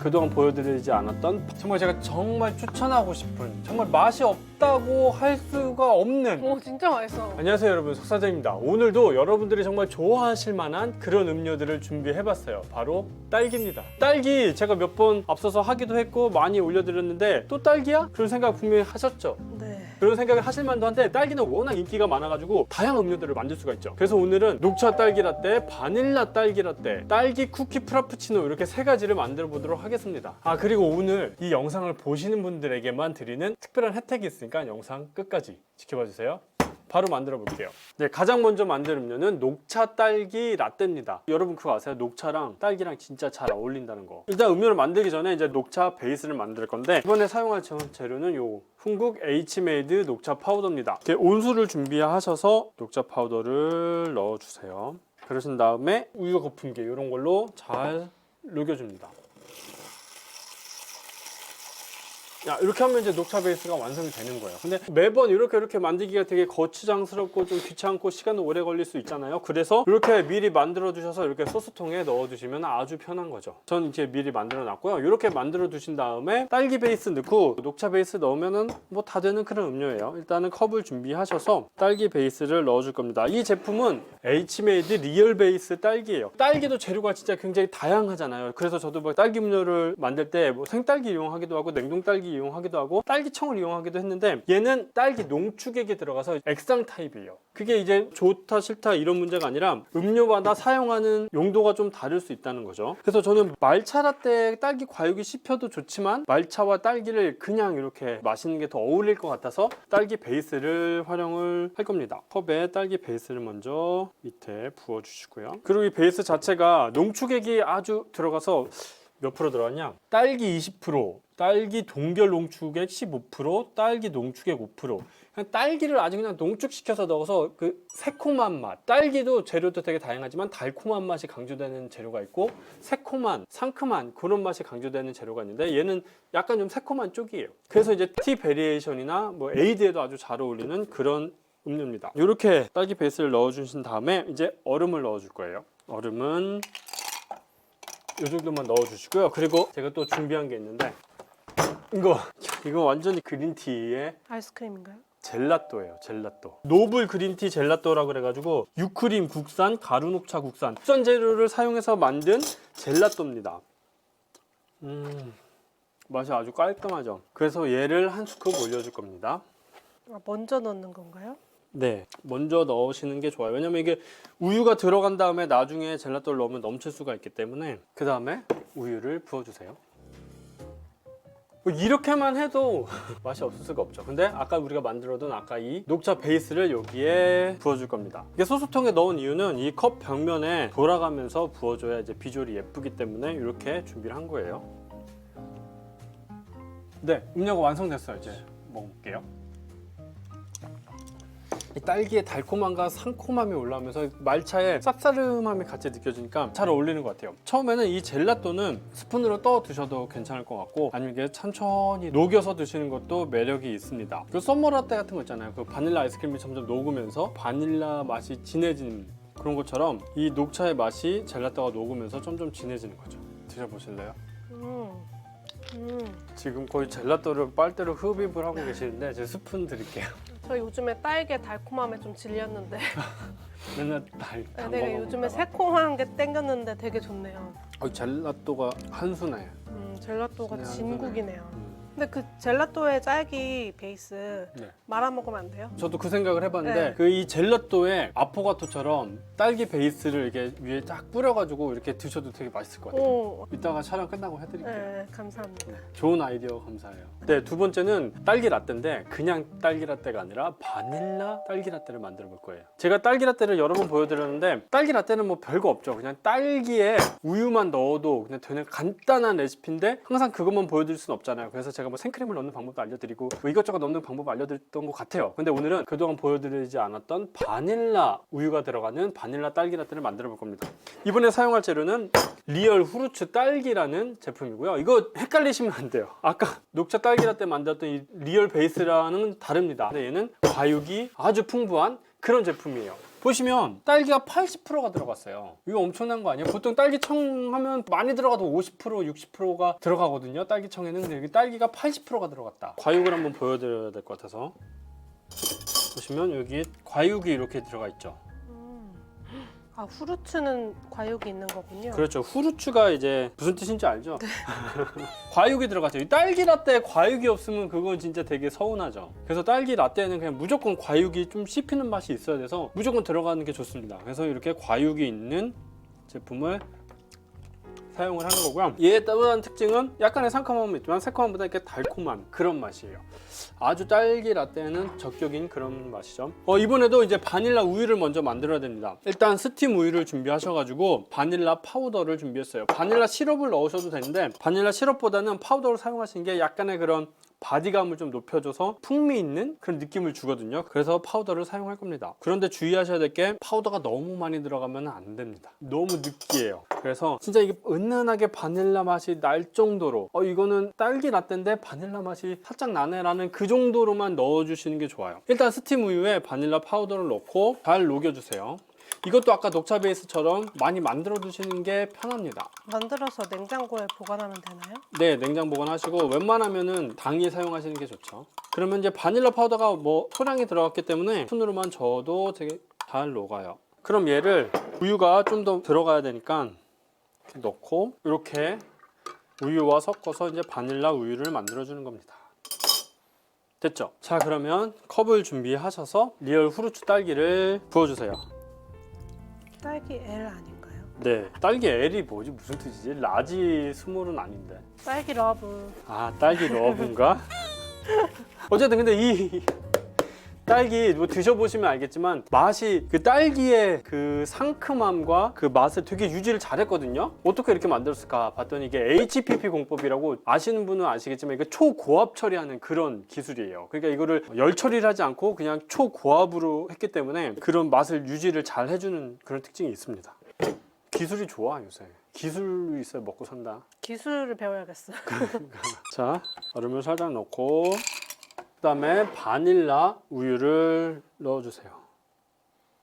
그동안 보여드리지 않았던 정말 제가 정말 추천하고 싶은 정말 맛이 없다고 할 수가 없는 오 진짜 맛있어. 안녕하세요 여러분, 석사장입니다. 오늘도 여러분들이 정말 좋아하실 만한 그런 음료들을 준비해봤어요. 바로 딸기입니다. 딸기 제가 몇 번 앞서서 하기도 했고 많이 올려드렸는데 또 딸기야? 그런 생각 분명히 하셨죠? 네. 그런 생각을 하실 만도 한데 딸기는 워낙 인기가 많아가지고 다양한 음료들을 만들 수가 있죠. 그래서 오늘은 녹차 딸기 라떼, 바닐라 딸기 라떼, 딸기 쿠키 프라푸치노 이렇게 세 가지를 만들어 보도록 하겠습니다. 그리고 오늘 이 영상을 보시는 분들에게만 드리는 특별한 혜택이 있으니까 영상 끝까지 지켜봐 주세요. 바로 만들어 볼게요. 네, 가장 먼저 만들 음료는 녹차 딸기 라떼입니다. 여러분 그거 아세요? 녹차랑 딸기랑 진짜 잘 어울린다는 거. 일단 음료를 만들기 전에 이제 녹차 베이스를 만들 건데 이번에 사용할 재료는 요 훈국 H메이드 녹차 파우더입니다. 이렇게 온수를 준비하셔서 녹차 파우더를 넣어주세요. 그러신 다음에 우유 거품기 이런 걸로 잘 녹여줍니다. 이렇게 하면 이제 녹차 베이스가 완성이 되는 거예요. 근데 매번 이렇게 만들기가 되게 거추장스럽고 좀 귀찮고 시간도 오래 걸릴 수 있잖아요. 그래서 이렇게 미리 만들어 두셔서 이렇게 소스통에 넣어 두시면 아주 편한 거죠. 전 이제 미리 만들어 놨고요. 이렇게 만들어 두신 다음에 딸기 베이스 넣고 녹차 베이스 넣으면은 뭐 다 되는 그런 음료예요. 일단은 컵을 준비하셔서 딸기 베이스를 넣어 줄 겁니다. 이 제품은 H메이드 리얼 베이스 딸기예요. 딸기도 재료가 진짜 굉장히 다양하잖아요. 그래서 저도 뭐 딸기 음료를 만들 때 뭐 생딸기 이용하기도 하고 냉동 딸기 이용하기도 하고 딸기청을 이용하기도 했는데 얘는 딸기 농축액이 들어가서 액상 타입이에요. 그게 이제 좋다 싫다 이런 문제가 아니라 음료마다 사용하는 용도가 좀 다를 수 있다는 거죠. 그래서 저는 말차 라떼 딸기 과육이 씹혀도 좋지만 말차와 딸기를 그냥 이렇게 마시는 게 더 어울릴 것 같아서 딸기 베이스를 활용을 할 겁니다. 컵에 딸기 베이스를 먼저 밑에 부어 주시고요. 그리고 이 베이스 자체가 농축액이 아주 들어가서 몇 프로 들어갔냐? 딸기 20%, 딸기 동결 농축액 15%, 딸기 농축액 5%. 그냥 딸기를 아주 그냥 농축시켜서 넣어서 그 새콤한 맛. 딸기도 재료도 되게 다양하지만 달콤한 맛이 강조되는 재료가 있고 새콤한, 상큼한 그런 맛이 강조되는 재료가 있는데 얘는 약간 좀 새콤한 쪽이에요. 그래서 이제 티 베리에이션이나 뭐 에이드에도 아주 잘 어울리는 그런 음료입니다. 이렇게 딸기 베이스를 넣어주신 다음에 이제 얼음을 넣어줄 거예요. 얼음은 이 정도만 넣어주시고요. 그리고 제가 또 준비한 게 있는데 이거 완전히 그린티의 아이스크림인가요? 젤라또예요. 젤라또. 노블 그린티 젤라또라고 그래가지고 유크림 국산, 가루 녹차 국산 재료를 사용해서 만든 젤라또입니다. 맛이 아주 깔끔하죠. 그래서 얘를 한 스쿱 올려줄 겁니다. 먼저 넣는 건가요? 네, 먼저 넣으시는 게 좋아요. 왜냐면 이게 우유가 들어간 다음에 나중에 젤라또를 넣으면 넘칠 수가 있기 때문에 그 다음에 우유를 부어주세요. 뭐 이렇게만 해도 맛이 없을 수가 없죠. 근데 아까 우리가 만들어둔 아까 이 녹차 베이스를 여기에 부어줄 겁니다. 이게 소스통에 넣은 이유는 이 컵 벽면에 돌아가면서 부어줘야 이제 비주얼이 예쁘기 때문에 이렇게 준비를 한 거예요. 네, 음료가 완성됐어요. 이제 먹어볼게요. 이 딸기의 달콤함과 상콤함이 올라오면서 말차의 쌉싸름함이 같이 느껴지니까 잘 어울리는 것 같아요. 처음에는 이 젤라또는 스푼으로 떠 드셔도 괜찮을 것 같고 아니면 이게 천천히 녹여서 드시는 것도 매력이 있습니다. 그 썸머 라떼 같은 거 있잖아요. 그 바닐라 아이스크림이 점점 녹으면서 바닐라 맛이 진해지는 그런 것처럼 이 녹차의 맛이 젤라또가 녹으면서 점점 진해지는 거죠. 드셔보실래요? 지금 거의 젤라또를 빨대로 흡입을 하고 계시는데 제가 스푼 드릴게요. 저 요즘에 딸기의 달콤함에 좀 질렸는데 맨날 네, 요즘에 새콤한 게 땡겼는데 되게 좋네요. 젤라또가 한수네. 젤라또가 진짜 진국이네요. 근데 그 젤라또의 딸기 베이스 네. 말아 먹으면 안 돼요? 저도 그 생각을 해봤는데 네. 그 이 젤라또에 아포가토처럼 딸기 베이스를 이렇게 위에 딱 뿌려가지고 이렇게 드셔도 되게 맛있을 것 같아요. 오, 이따가 촬영 끝나고 해드릴게요. 네, 감사합니다. 좋은 아이디어 감사해요. 네, 두 번째는 딸기 라떼인데 그냥 딸기 라떼가 아니라 바닐라 딸기 라떼를 만들어 볼 거예요. 제가 딸기 라떼를 여러 번 보여드렸는데 딸기 라떼는 뭐 별거 없죠. 그냥 딸기에 우유만 넣어도 그냥 되는 간단한 레시피인데 항상 그것만 보여드릴 수는 없잖아요. 그래서 제가 뭐 생크림을 넣는 방법도 알려드리고 뭐 이것저것 넣는 방법 알려드렸던 것 같아요. 근데 오늘은 그동안 보여드리지 않았던 바닐라 우유가 들어가는 바닐라 딸기 라떼를 만들어 볼 겁니다. 이번에 사용할 재료는 리얼 후르츠 딸기라는 제품이고요. 이거 헷갈리시면 안 돼요. 아까 녹차 딸기 라떼 만들었던 이 리얼 베이스랑은 다릅니다. 근데 얘는 과육이 아주 풍부한 그런 제품이에요. 보시면 딸기가 80%가 들어갔어요. 이거 엄청난 거 아니에요? 보통 딸기청 하면 많이 들어가도 50% 60%가 들어가거든요. 딸기청에는. 근데 여기 딸기가 80%가 들어갔다. 과육을 한번 보여드려야 될 것 같아서. 보시면 여기 과육이 이렇게 들어가 있죠. 아, 후르츠는 과육이 있는 거군요. 그렇죠. 후르츠가 이제 무슨 뜻인지 알죠? 과육이 들어갔죠. 이 딸기 라떼에 과육이 없으면 그건 진짜 되게 서운하죠. 그래서 딸기 라떼에는 그냥 무조건 과육이 좀 씹히는 맛이 있어야 돼서 무조건 들어가는 게 좋습니다. 그래서 이렇게 과육이 있는 제품을 사용을 하는 거고요. 얘의 또 다른 특징은 약간의 상큼함은 있지만 새콤함보다 이렇게 달콤한 그런 맛이에요. 아주 딸기 라떼는 적격인 그런 맛이죠. 이번에도 이제 바닐라 우유를 먼저 만들어야 됩니다. 일단 스팀 우유를 준비하셔가지고 바닐라 파우더를 준비했어요. 바닐라 시럽을 넣으셔도 되는데 바닐라 시럽보다는 파우더를 사용하시는 게 약간의 그런 바디감을 좀 높여줘서 풍미 있는 그런 느낌을 주거든요. 그래서 파우더를 사용할 겁니다. 그런데 주의하셔야 될 게 파우더가 너무 많이 들어가면 안 됩니다. 너무 느끼해요. 그래서 진짜 이게 은은하게 바닐라 맛이 날 정도로 이거는 딸기 라떼인데 바닐라 맛이 살짝 나네라는 그 정도로만 넣어주시는 게 좋아요. 일단 스팀 우유에 바닐라 파우더를 넣고 잘 녹여주세요. 이것도 아까 녹차 베이스처럼 많이 만들어 두시는 게 편합니다. 만들어서 냉장고에 보관하면 되나요? 네, 냉장 보관하시고 웬만하면은 당일 사용하시는 게 좋죠. 그러면 이제 바닐라 파우더가 소량이 들어갔기 때문에 손으로만 저어도 되게 잘 녹아요. 그럼 얘를 우유가 좀 더 들어가야 되니까 이렇게 넣고 이렇게 우유와 섞어서 이제 바닐라 우유를 만들어 주는 겁니다. 됐죠? 자, 그러면 컵을 준비하셔서 리얼 후르츠 딸기를 부어주세요. 딸기 L 아닌가요? 네, 딸기 L이 뭐지? 무슨 뜻이지? 라지 스몰은 아닌데. 딸기 러브. 아, 딸기 러브인가? 어쨌든 근데 이 딸기 드셔보시면 알겠지만 맛이 그 딸기의 그 상큼함과 그 맛을 되게 유지를 잘했거든요. 어떻게 이렇게 만들었을까 봤더니 이게 HPP 공법이라고 아시는 분은 아시겠지만 이게 초고압 처리하는 그런 기술이에요. 그러니까 이거를 열 처리를 하지 않고 그냥 초고압으로 했기 때문에 그런 맛을 유지를 잘 해주는 그런 특징이 있습니다. 기술이 좋아 요새. 기술이 있어야 먹고 산다. 기술을 배워야겠어요. 자, 얼음을 살짝 넣고 그 다음에 바닐라 우유를 넣어주세요.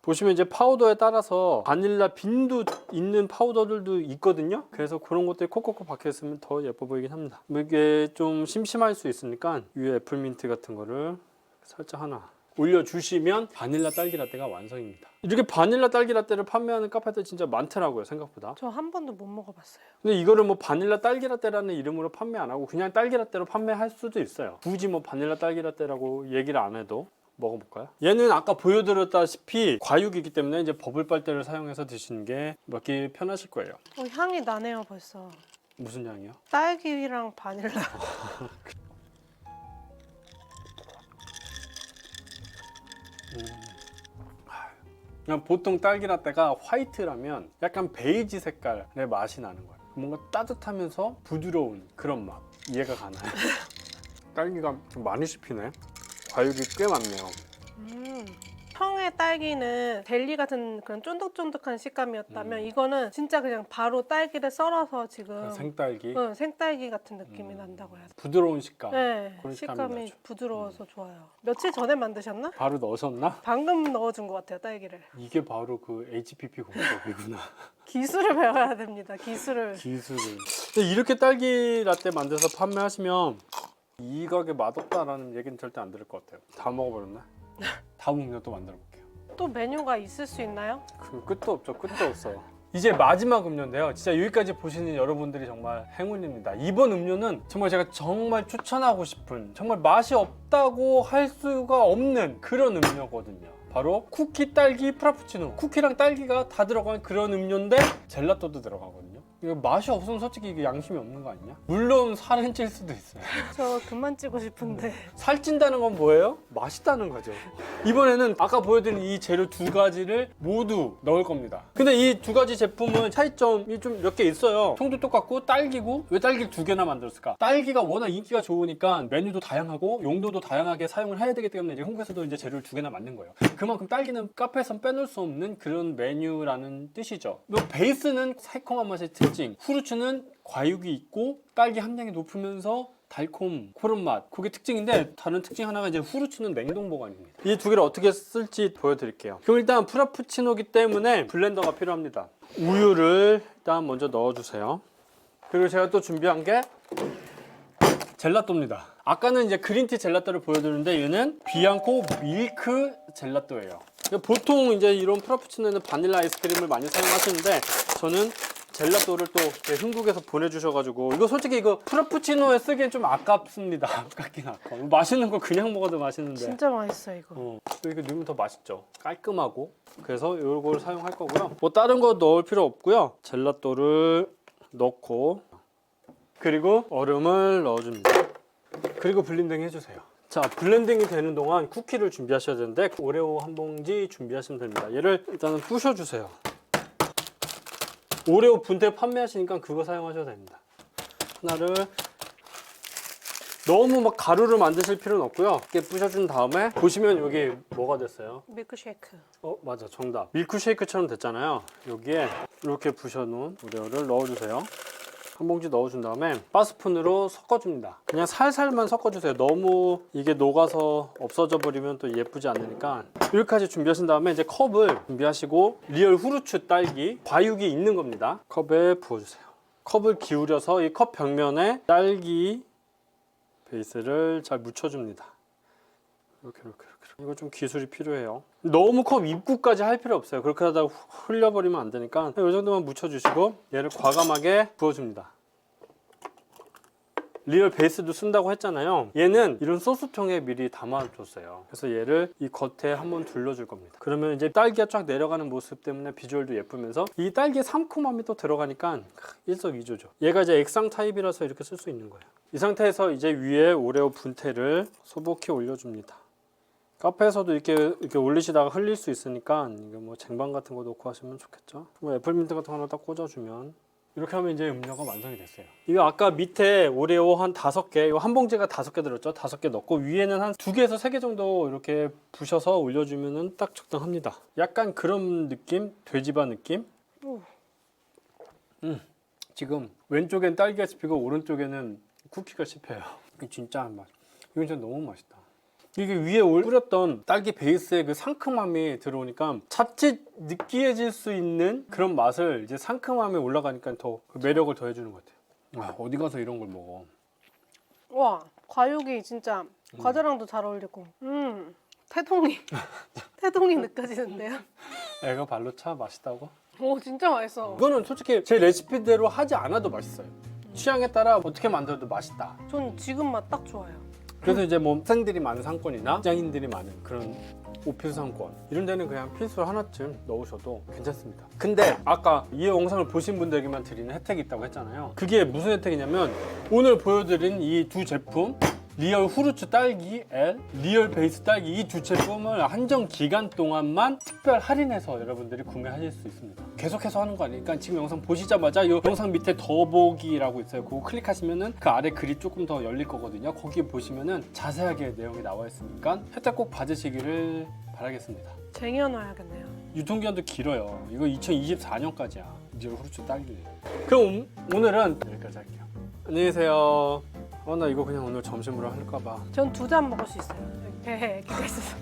보시면 이제 파우더에 따라서 바닐라 빈도 있는 파우더들도 있거든요. 그래서 그런 것들이 콕콕콕 박혀있으면 더 예뻐 보이긴 합니다. 이게 좀 심심할 수 있으니까 위에 애플민트 같은 거를 살짝 하나 올려주시면 바닐라 딸기 라떼가 완성입니다. 이렇게 바닐라 딸기 라떼를 판매하는 카페들 진짜 많더라고요, 생각보다. 저 한 번도 못 먹어봤어요. 근데 이거를 바닐라 딸기 라떼라는 이름으로 판매 안 하고 그냥 딸기 라떼로 판매할 수도 있어요. 굳이 바닐라 딸기 라떼라고 얘기를 안 해도. 먹어볼까요? 얘는 아까 보여드렸다시피 과육이기 때문에 이제 버블 빨대를 사용해서 드시는 게 먹기 편하실 거예요. 향이 나네요 벌써. 무슨 향이요? 딸기랑 바닐라. 그냥 보통 딸기 라떼가 화이트라면 약간 베이지 색깔의 맛이 나는 거예요. 뭔가 따뜻하면서 부드러운 그런 맛. 이해가 가나요? 딸기가 좀 많이 씹히네. 과육이 꽤 많네요. 청의 딸기는 젤리 같은 그런 쫀득쫀득한 식감이었다면 이거는 진짜 그냥 바로 딸기를 썰어서 지금 생딸기. 생딸기 같은 느낌이 난다고 해야 돼. 부드러운 식감. 네, 그런 식감이 나죠. 부드러워서 좋아요. 며칠 전에 만드셨나? 바로 넣으셨나? 방금 넣어준 것 같아요, 딸기를. 이게 바로 그 HPP 공법이구나. 기술을 배워야 됩니다, 기술을. 기술을. 근데 이렇게 딸기 라떼 만들어서 판매하시면 이 가게 맛없다라는 얘기는 절대 안 들을 것 같아요. 다 먹어버렸나? 다음 음료 또 만들어 볼게요. 또 메뉴가 있을 수 있나요? 그 끝도 없죠. 끝도 없어요. 이제 마지막 음료인데요. 진짜 여기까지 보시는 여러분들이 정말 행운입니다. 이번 음료는 정말 제가 정말 추천하고 싶은, 정말 맛이 없다고 할 수가 없는 그런 음료거든요. 바로 쿠키 딸기 프라푸치노. 쿠키랑 딸기가 다 들어간 그런 음료인데 젤라또도 들어가거든요. 이거 맛이 없으면 솔직히 이게 양심이 없는 거 아니냐? 물론 살은 찔 수도 있어요. 저 그만 찌고 싶은데. 살찐다는 건 뭐예요? 맛있다는 거죠. 이번에는 아까 보여드린 이 재료 두 가지를 모두 넣을 겁니다. 근데 이 두 가지 제품은 차이점이 좀 몇 개 있어요. 통도 똑같고 딸기고 왜 딸기를 두 개나 만들었을까? 딸기가 워낙 인기가 좋으니까 메뉴도 다양하고 용도도 다양하게 사용을 해야 되기 때문에 이제 한국에서도 이제 재료를 두 개나 만든 거예요. 그만큼 딸기는 카페에선 빼놓을 수 없는 그런 메뉴라는 뜻이죠. 베이스는 새콤한 맛의 특징, 후르츠는 과육이 있고 딸기 함량이 높으면서 달콤 그런 맛, 그게 특징인데 다른 특징 하나가 이제 후르츠는 냉동 보관입니다. 이 두 개를 어떻게 쓸지 보여드릴게요. 그럼 일단 프라푸치노기 때문에 블렌더가 필요합니다. 우유를 일단 먼저 넣어주세요. 그리고 제가 또 준비한 게 젤라또입니다. 아까는 이제 그린티 젤라또를 보여드렸는데 얘는 비앙코 밀크 젤라또예요. 보통 이제 이런 프라푸치노에는 바닐라 아이스크림을 많이 사용하시는데 저는 젤라또를 또 한국에서 보내주셔가지고 이거 솔직히 이거 프라푸치노에 쓰기엔 좀 아깝습니다. 아깝긴 아까워. 맛있는 거 그냥 먹어도 맛있는데 진짜 맛있어 이거. 또 이거 넣으면 더 맛있죠. 깔끔하고. 그래서 이걸 사용할 거고요. 뭐 다른 거 넣을 필요 없고요. 젤라또를 넣고 그리고 얼음을 넣어줍니다. 그리고 블렌딩 해주세요. 자, 블렌딩이 되는 동안 쿠키를 준비하셔야 되는데 오레오 한 봉지 준비하시면 됩니다. 얘를 일단은 부셔주세요. 오레오 분태 판매하시니까 그거 사용하셔도 됩니다. 하나를 너무 막 가루를 만드실 필요는 없고요. 이렇게 부셔준 다음에 보시면 여기 뭐가 됐어요? 밀크쉐이크. 맞아, 정답. 밀크쉐이크처럼 됐잖아요. 여기에 이렇게 부셔놓은 오레오를 넣어주세요. 한 봉지 넣어준 다음에 바스푼으로 섞어줍니다. 그냥 살살만 섞어주세요. 너무 이게 녹아서 없어져 버리면 또 예쁘지 않으니까. 여기까지 준비하신 다음에 이제 컵을 준비하시고 리얼 후르츠 딸기 과육이 있는 겁니다. 컵에 부어주세요. 컵을 기울여서 이 컵 벽면에 딸기 베이스를 잘 묻혀줍니다. 이렇게. 이거 좀 기술이 필요해요. 너무 컵 입구까지 할 필요 없어요. 그렇게 하다가 흘려버리면 안 되니까 이 정도만 묻혀주시고 얘를 과감하게 부어줍니다. 리얼 베이스도 쓴다고 했잖아요. 얘는 이런 소스통에 미리 담아줬어요. 그래서 얘를 이 겉에 한번 둘러줄 겁니다. 그러면 이제 딸기가 쫙 내려가는 모습 때문에 비주얼도 예쁘면서 이 딸기의 상큼함이 또 들어가니까 일석이조죠. 얘가 이제 액상 타입이라서 이렇게 쓸 수 있는 거예요. 이 상태에서 이제 위에 오레오 분태를 소복히 올려줍니다. 카페에서도 이렇게 올리시다가 흘릴 수 있으니까 이게 뭐 쟁반 같은 거 놓고 하시면 좋겠죠. 뭐 애플민트 같은 거 하나 딱 꽂아주면 이렇게 하면 이제 음료가 완성이 됐어요. 이거 아까 밑에 오레오 한 5개, 이거 한 봉지가 5개 들었죠? 5개 넣고 위에는 한 2개에서 3개 정도 이렇게 부셔서 올려주면 딱 적당합니다. 약간 그런 느낌? 돼지바 느낌? 지금 왼쪽엔 딸기가 씹히고 오른쪽에는 쿠키가 씹혀요. 이거 진짜 맛. 이건 진짜 너무 맛있다. 이게 위에 뿌렸던 딸기 베이스의 그 상큼함이 들어오니까 자칫 느끼해질 수 있는 그런 맛을 이제 상큼함에 올라가니까 더 그 매력을 더해주는 것 같아요. 어디 가서 이런 걸 먹어. 와, 과육이 진짜 과자랑도 잘 어울리고. 태동이 느껴지는데요? 애가 발로 차 맛있다고? 오, 진짜 맛있어. 이거는 솔직히 제 레시피대로 하지 않아도 맛있어요. 취향에 따라 어떻게 만들어도 맛있다. 전 지금 맛 딱 좋아요. 그래서 이제 뭐 학생들이 많은 상권이나 직장인들이 많은 그런 오피스 상권 이런 데는 그냥 필수 하나쯤 넣으셔도 괜찮습니다. 근데 아까 이 영상을 보신 분들에게만 드리는 혜택이 있다고 했잖아요. 그게 무슨 혜택이냐면 오늘 보여드린 이 두 제품 리얼 후르츠 딸기 L, 리얼 베이스 딸기 이 두 제품을 한정 기간 동안만 특별 할인해서 여러분들이 구매하실 수 있습니다. 계속해서 하는 거 아니니까 지금 영상 보시자마자 이 영상 밑에 더보기라고 있어요. 그거 클릭하시면은 그 아래 글이 조금 더 열릴 거거든요. 거기 보시면은 자세하게 내용이 나와 있으니까 혜택 꼭 받으시기를 바라겠습니다. 쟁여놔야겠네요. 유통기한도 길어요. 이거 2024년까지야. 리얼 후르츠 딸기. 그럼 오늘은 여기까지 할게요. 안녕히 계세요. 나 이거 그냥 오늘 점심으로 할까봐. 전 2잔 먹을 수 있어요. 배에 애기가 있어서.